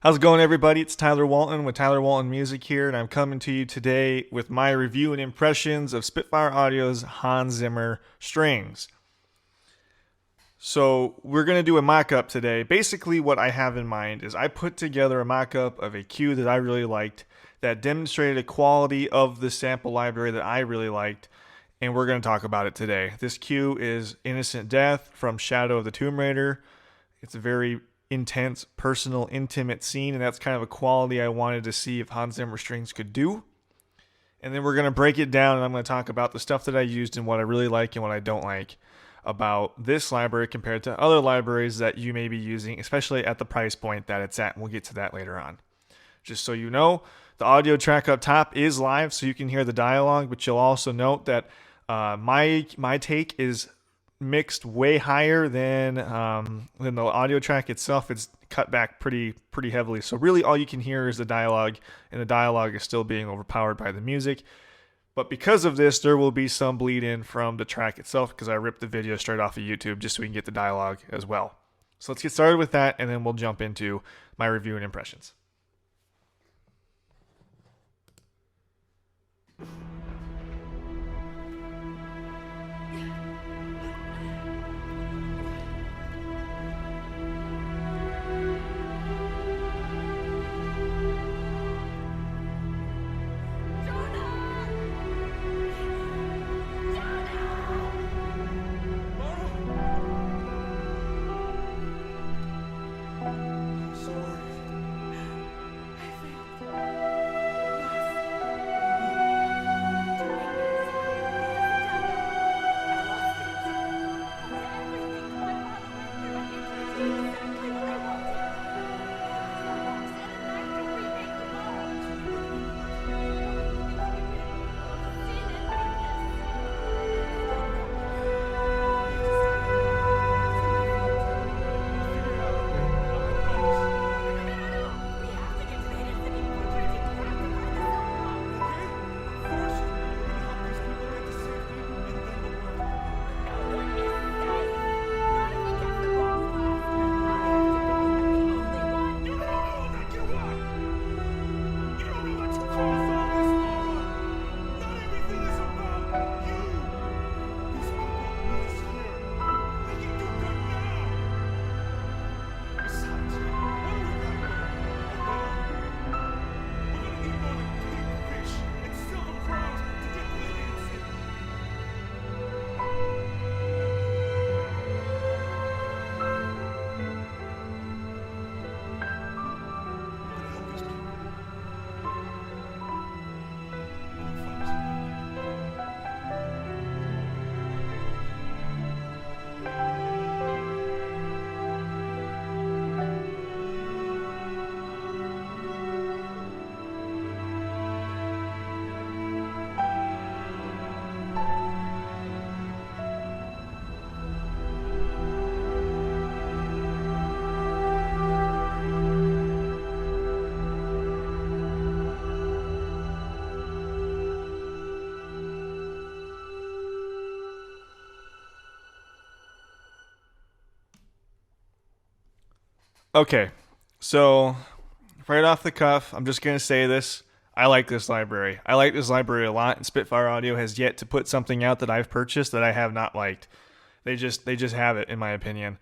How's it going, everybody? It's Tyler Walton with Tyler Walton Music here, and I'm coming to you today with my review and impressions of Spitfire Audio's Hans Zimmer strings. So we're going to do a mock-up today. Basically, what I have in mind is I put together a mock-up of a cue that I really liked that demonstrated a quality of the sample library that I really liked, and we're going to talk about it today. This cue is Innocent Death from Shadow of the Tomb Raider. It's a very intense, personal, intimate scene, and that's kind of a quality I wanted to see if Hans Zimmer strings could do. And then we're going to break it down, and I'm going to talk about the stuff that I used and what I really like and what I don't like about this library compared to other libraries that you may be using, especially at the price point that it's at. And we'll get to that later on. Just so you know, the audio track up top is live, so you can hear the dialogue, but you'll also note that my take is mixed way higher than the audio track itself. It's cut back pretty heavily, so really all you can hear is the dialogue, and the dialogue is still being overpowered by the music. But because of this, there will be some bleed in from the track itself because I ripped the video straight off of YouTube just so we can get the dialogue as well. So let's get started with that, and then we'll jump into my review and impressions. Okay, so right off the cuff, I'm just going to say this. I like this library. I like this library a lot, and Spitfire Audio has yet to put something out that I've purchased that I have not liked. They just have it, in my opinion.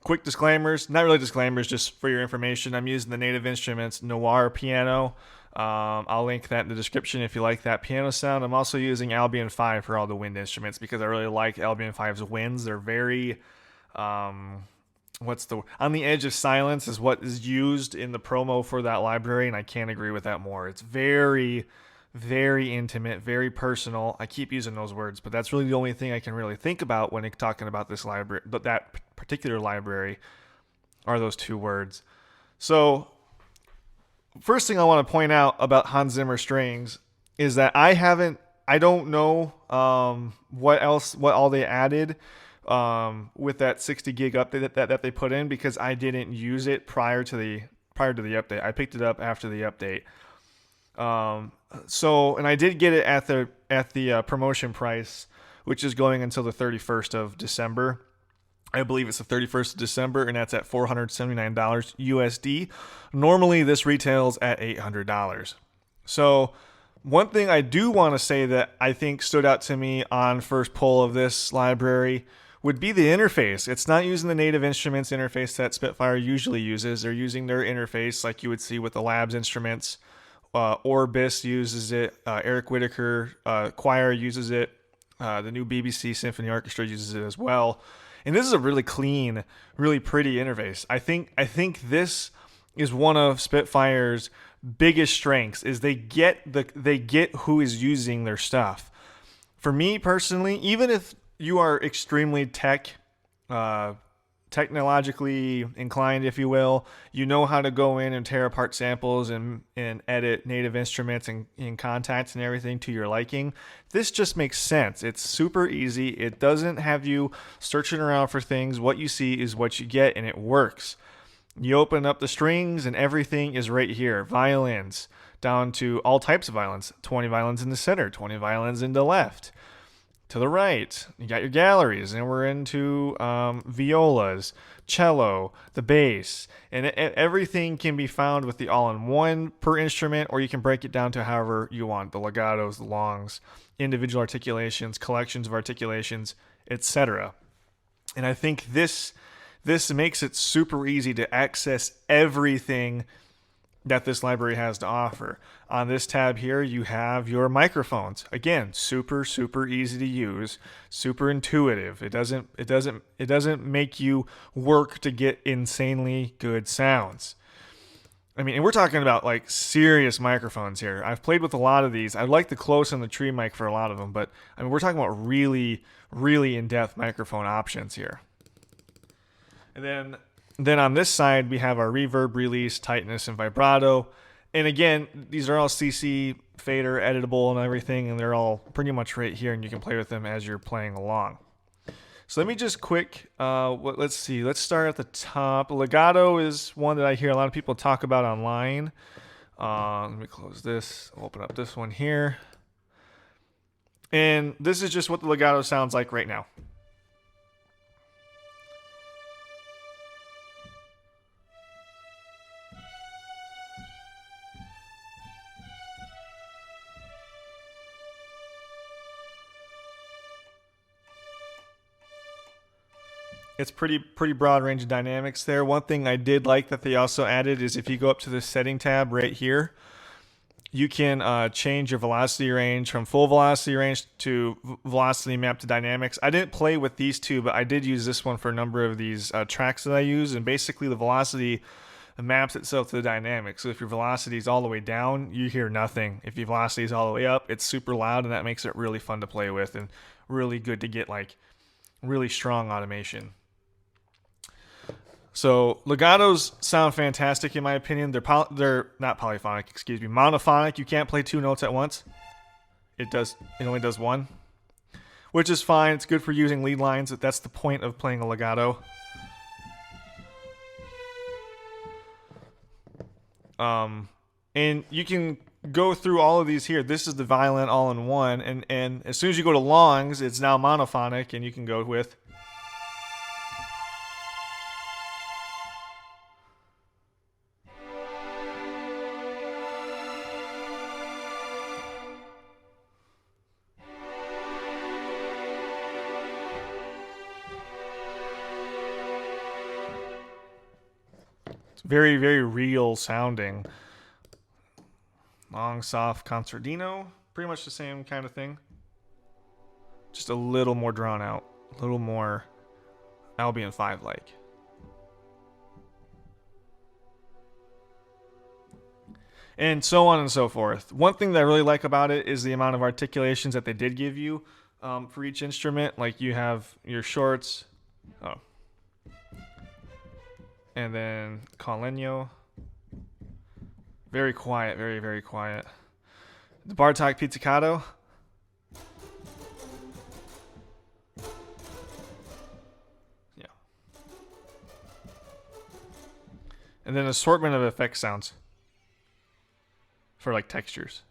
Quick disclaimers, not really disclaimers, just for your information. I'm using the Native Instruments Noir piano. I'll link that in the description if you like that piano sound. I'm also using Albion 5 for all the wind instruments because I really like Albion 5's winds. They're very on the edge of silence is what is used in the promo for that library, and I can't agree with that more. It's very, very intimate, very personal. I keep using those words, but that's really the only thing I can really think about when talking about this library, but that particular library are those two words. So first thing I want to point out about Hans Zimmer strings is that I don't know what all they added with that 60 gig update that they put in, because I didn't use it prior to the update. I picked it up after the update. And I did get it at the promotion price, which is going until the 31st of December. I believe it's the 31st of December, and that's at $479 USD. Normally, this retails at $800. So, one thing I do want to say that I think stood out to me on first pull of this library would be the interface. It's not using the native instruments interface that Spitfire usually uses. They're using their interface like you would see with the Labs instruments. Orbis uses it. Eric Whitaker Choir uses it. The new BBC Symphony Orchestra uses it as well. And this is a really clean, really pretty interface. I think this is one of Spitfire's biggest strengths is they get who is using their stuff. For me personally, even if you are extremely technologically inclined, if you will, you know how to go in and tear apart samples and edit native instruments and in contacts and everything to your liking. This just makes sense. It's super easy. It doesn't have you searching around for things. What you see is what you get, and it works. You open up the strings and everything is right here. Violins, down to all types of violins. 20 violins in the center, 20 violins in the left. To the right, you got your galleries, and we're into violas, cello, the bass, and everything can be found with the all-in-one per instrument, or you can break it down to however you want, the legatos, the longs, individual articulations, collections of articulations, etc. And I think this makes it super easy to access everything that this library has to offer. On this tab here, you have your microphones. Again, super easy to use, super intuitive. It doesn't make you work to get insanely good sounds. I mean, and we're talking about like serious microphones here. I've played with a lot of these. I like the close and the tree mic for a lot of them, but I mean, we're talking about really in-depth microphone options here. And then on this side, we have our reverb, release, tightness, and vibrato. And again, these are all CC, fader, editable, and everything, and they're all pretty much right here, and you can play with them as you're playing along. So let me just let's see. Let's start at the top. Legato is one that I hear a lot of people talk about online. Let me close this. I'll open up this one here. And this is just what the legato sounds like right now. It's pretty broad range of dynamics there. One thing I did like that they also added is if you go up to the setting tab right here, you can change your velocity range from full velocity range to velocity map to dynamics. I didn't play with these two, but I did use this one for a number of these tracks that I use, and basically the velocity maps itself to the dynamics. So if your velocity is all the way down, you hear nothing. If your velocity is all the way up, it's super loud, and that makes it really fun to play with and really good to get like really strong automation. So legatos sound fantastic in my opinion. They're not polyphonic, excuse me, monophonic. You can't play two notes at once. It only does one, which is fine. It's good for using lead lines. That's the point of playing a legato. And you can go through all of these here. This is the violin all in one, and as soon as you go to longs, it's now monophonic, and you can go with very real sounding. Long, soft concertino, pretty much the same kind of thing. Just a little more drawn out, a little more Albion 5 like. And so on and so forth. One thing that I really like about it is the amount of articulations that they did give you for each instrument. Like you have your shorts. And then con legno. Very quiet, very quiet. The Bartok pizzicato. Yeah. And then assortment of effect sounds for like textures.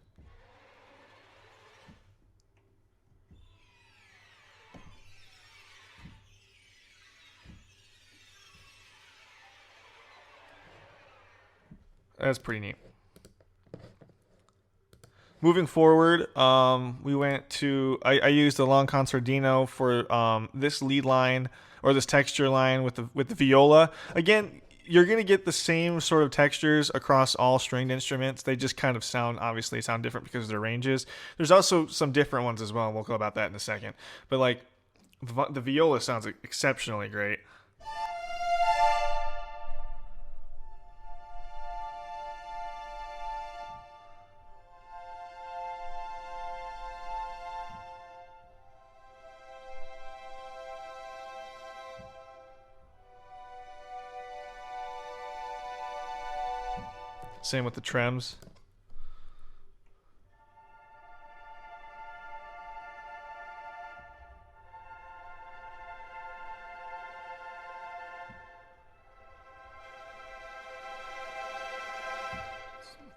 that's pretty neat. Moving forward, we went to I used the long concertino for this lead line or this texture line with the viola. Again, you're gonna get the same sort of textures across all stringed instruments. They just kind of sound different because of their ranges. There's also some different ones as well, and we'll go about that in a second. But like the viola sounds exceptionally great. Same with the trems.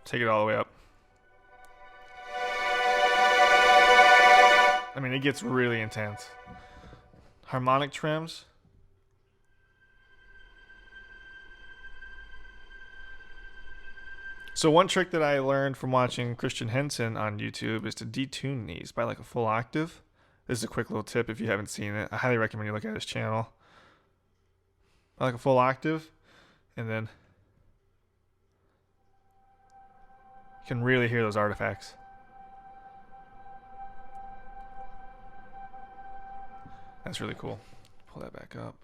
Take it all the way up. I mean, it gets really intense. Harmonic trims. So one trick that I learned from watching Christian Henson on YouTube is to detune these by like a full octave. This is a quick little tip if you haven't seen it. I highly recommend you look at his channel. By like a full octave, and then you can really hear those artifacts. That's really cool. Pull that back up.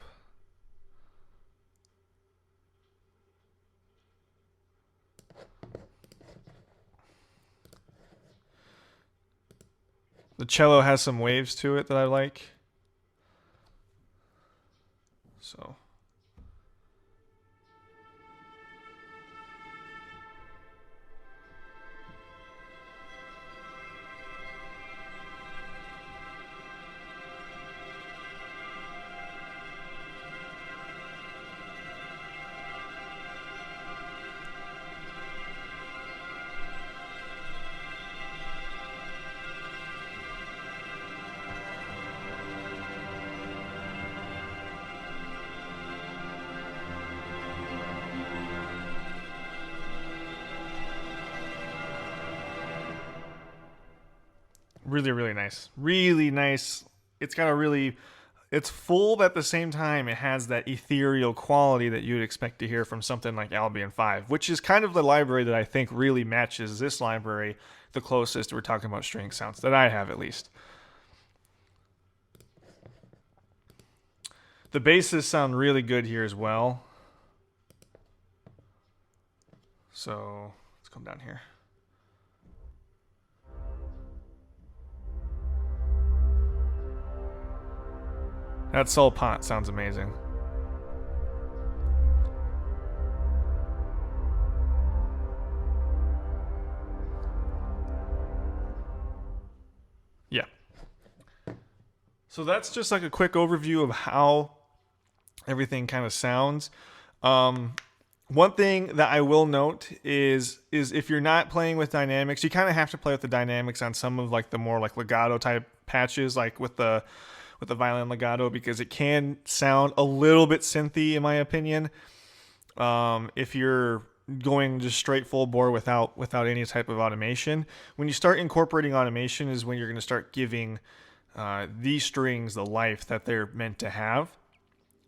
The cello has some waves to it that I like. So really, really nice. Really nice. It's got a really, it's full, but at the same time, it has that ethereal quality that you would expect to hear from something like Albion 5, which is kind of the library that I think really matches this library the closest. We're talking about string sounds that I have, at least. The basses sound really good here as well. So let's come down here. That sol pot sounds amazing. Yeah. So that's just like a quick overview of how everything kind of sounds. One thing that I will note is if you're not playing with dynamics, you kind of have to play with the dynamics on some of like the more like legato type patches, like with the violin legato, because it can sound a little bit synthy in my opinion. If you're going just straight full bore without any type of automation, when you start incorporating automation is when you're going to start giving these strings the life that they're meant to have.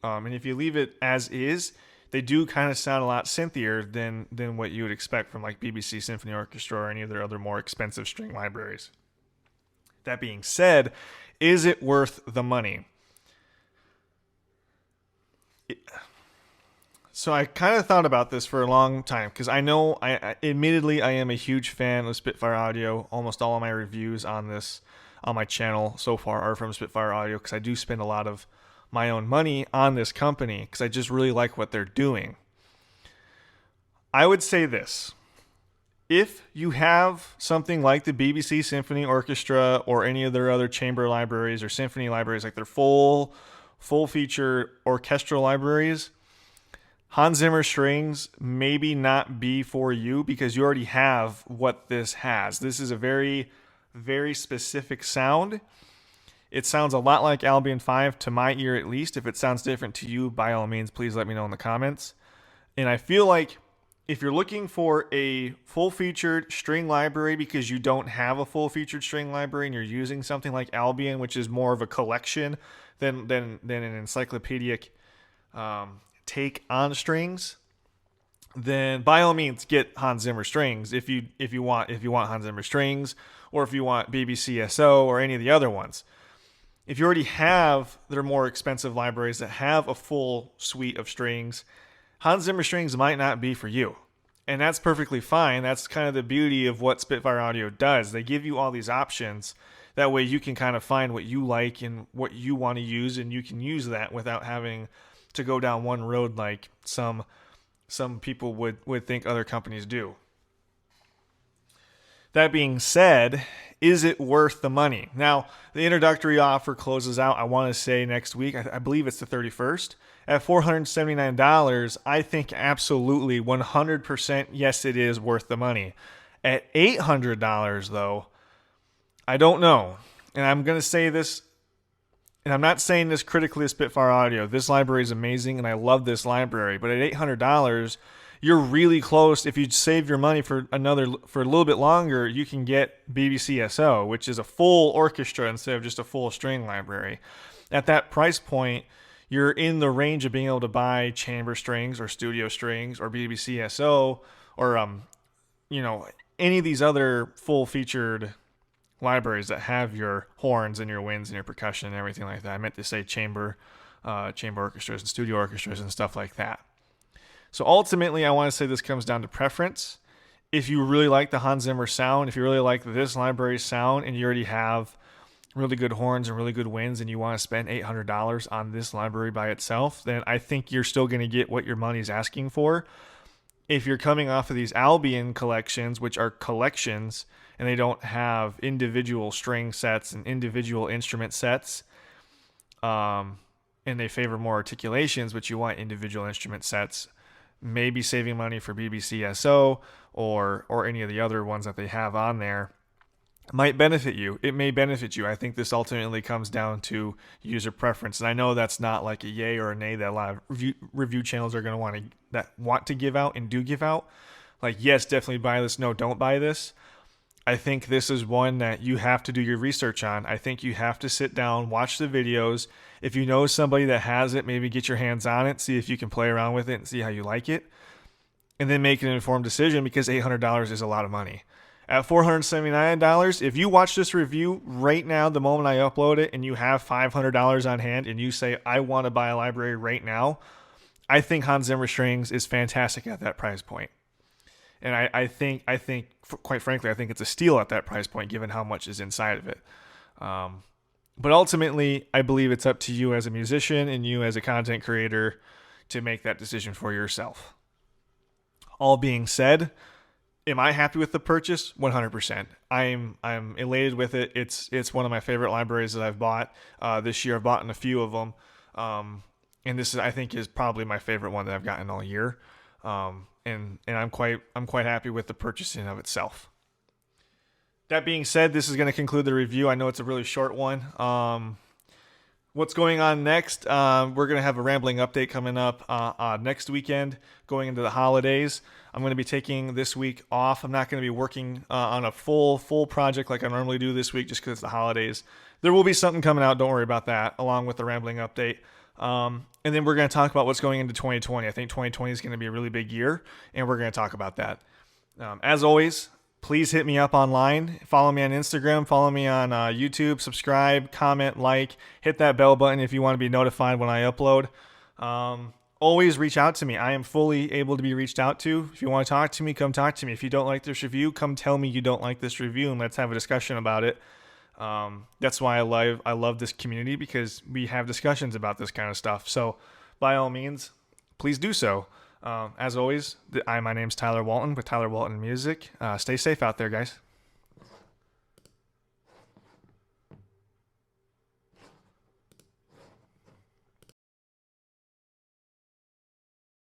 And if you leave it as is, they do kind of sound a lot synthier than what you would expect from like BBC Symphony Orchestra or any of their other more expensive string libraries. That being said, is it worth the money? So I kind of thought about this for a long time because I know, admittedly, I am a huge fan of Spitfire Audio. Almost all of my reviews on my channel so far are from Spitfire Audio because I do spend a lot of my own money on this company because I just really like what they're doing. I would say this. If you have something like the BBC Symphony Orchestra or any of their other chamber libraries or symphony libraries, like their full feature orchestral libraries, Hans Zimmer strings maybe not be for you because you already have what this has. This is a very, very specific sound. It sounds a lot like Albion 5 to my ear at least. If it sounds different to you, by all means, please let me know in the comments. And I feel like if you're looking for a full-featured string library because you don't have a full-featured string library and you're using something like Albion, which is more of a collection than an encyclopedic take on strings, then by all means get Hans Zimmer strings if you want Hans Zimmer strings, or if you want BBC SO or any of the other ones. If you already have their more expensive libraries that have a full suite of strings, Hans Zimmer strings might not be for you. And that's perfectly fine. That's kind of the beauty of what Spitfire Audio does. They give you all these options. That way you can kind of find what you like and what you want to use, and you can use that without having to go down one road like some people would think other companies do. That being said, is it worth the money? Now, the introductory offer closes out, I want to say, next week. I believe it's the 31st. At $479, I think absolutely 100% yes, it is worth the money. At $800, though, I don't know. And I'm going to say this, and I'm not saying this critically of Spitfire Audio. This library is amazing, and I love this library. But at $800, you're really close. If you save your money for a little bit longer, you can get BBC SO, which is a full orchestra instead of just a full string library. At that price point, you're in the range of being able to buy chamber strings or studio strings or BBC SO or any of these other full-featured libraries that have your horns and your winds and your percussion and everything like that. I meant to say chamber orchestras and studio orchestras and stuff like that. So ultimately, I want to say this comes down to preference. If you really like the Hans Zimmer sound, if you really like this library's sound, and you already have really good horns and really good winds, and you want to spend $800 on this library by itself, then I think you're still going to get what your money's asking for. If you're coming off of these Albion collections, which are collections, and they don't have individual string sets and individual instrument sets, and they favor more articulations, but you want individual instrument sets, maybe saving money for BBC SO or any of the other ones that they have on there might benefit you. It may benefit you. I think this ultimately comes down to user preference. And I know that's not like a yay or a nay that a lot of review channels are going to want to give out and do give out. Like, yes, definitely buy this. No, don't buy this. I think this is one that you have to do your research on. I think you have to sit down, watch the videos. If you know somebody that has it, maybe get your hands on it, see if you can play around with it and see how you like it, and then make an informed decision, because $800 is a lot of money. At $479, if you watch this review right now, the moment I upload it, and you have $500 on hand and you say, I want to buy a library right now, I think Hans Zimmer Strings is fantastic at that price point. And I think, quite frankly, I think it's a steal at that price point, given how much is inside of it. But ultimately, I believe it's up to you as a musician and you as a content creator to make that decision for yourself. All being said, am I happy with the purchase? 100%. I'm elated with it. It's one of my favorite libraries that I've bought this year. I've bought in a few of them, and this I think is probably my favorite one that I've gotten all year. And I'm quite happy with the purchasing of itself. That being said, this is going to conclude the review. I know it's a really short one. What's going on next? We're going to have a rambling update coming up next weekend, going into the holidays. I'm going to be taking this week off. I'm not going to be working on a full project like I normally do this week, just because it's the holidays. There will be something coming out. Don't worry about that, along with the rambling update. And then we're going to talk about what's going into 2020. I think 2020 is going to be a really big year, and we're going to talk about that. As always, please hit me up online. Follow me on Instagram. Follow me on YouTube. Subscribe, comment, like. Hit that bell button if you want to be notified when I upload. Always reach out to me. I am fully able to be reached out to. If you want to talk to me, come talk to me. If you don't like this review, come tell me you don't like this review, and let's have a discussion about it. That's why I love this community, because we have discussions about this kind of stuff. So by all means, please do so. As always, my name's Tyler Walton with Tyler Walton Music. Stay safe out there, guys.